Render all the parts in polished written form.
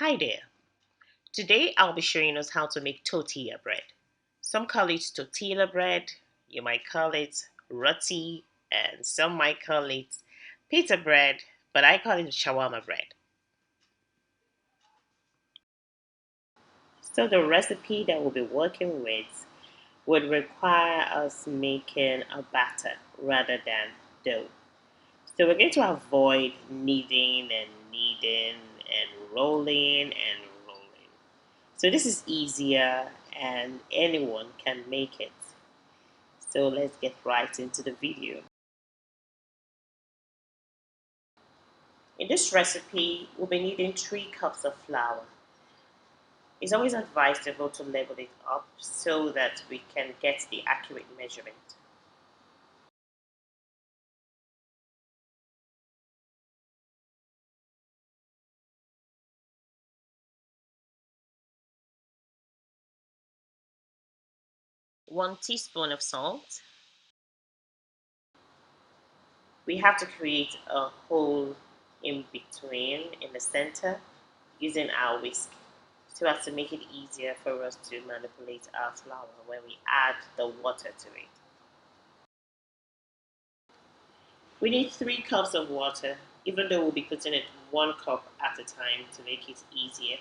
Hi there. Today I'll be showing us how to make tortilla bread. Some call it tortilla bread, you might call it roti, and some might call it pita bread, but I call it shawama bread. So the recipe that we'll be working with would require us making a batter rather than dough. So we're going to avoid kneading and rolling. So this is easier and anyone can make it. So let's get right into the video. In this recipe, we'll be needing 3 cups of flour. It's always advisable to level it up so that we can get the accurate measurement. 1 teaspoon of salt. We have to create a hole in between in the center using our whisk so as to make it easier for us to manipulate our flour when we add the water to it. We need 3 cups of water, even though we'll be putting it 1 cup at a time to make it easier.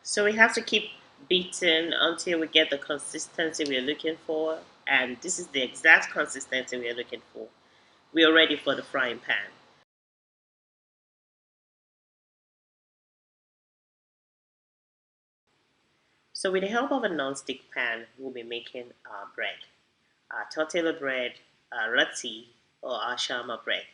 So we have to keep beating until we get the consistency we're looking for, and this is the exact consistency we're looking for. We are ready for the frying pan. So with the help of a non-stick pan, we'll be making our bread, our tortilla bread, our roti, or our shama bread.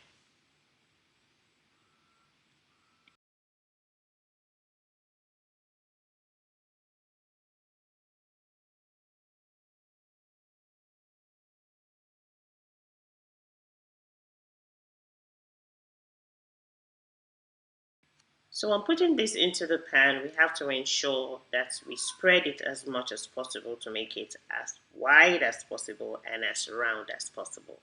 So when putting this into the pan, we have to ensure that we spread it as much as possible to make it as wide as possible and as round as possible.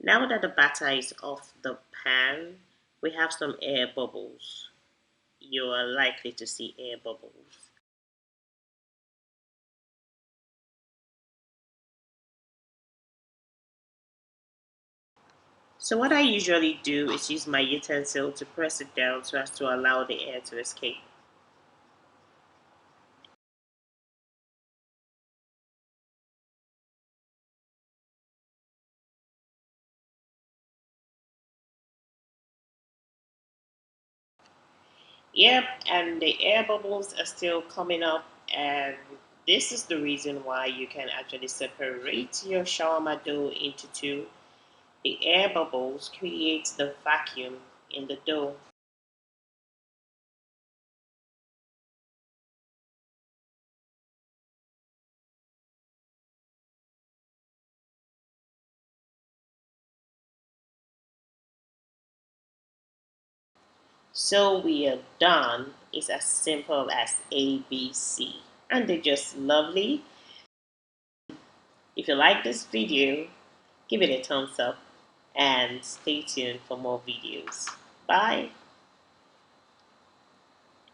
Now that the batter is off the pan, we have some air bubbles. You are likely to see air bubbles. So what I usually do is use my utensil to press it down so as to allow the air to escape. Yep, and the air bubbles are still coming up, and this is the reason why you can actually separate your shawarma dough into two. The air bubbles create the vacuum in the dough. So we are done. It's as simple as ABC, and they're just lovely. If you like this video, give it a thumbs up, and stay tuned for more videos. Bye.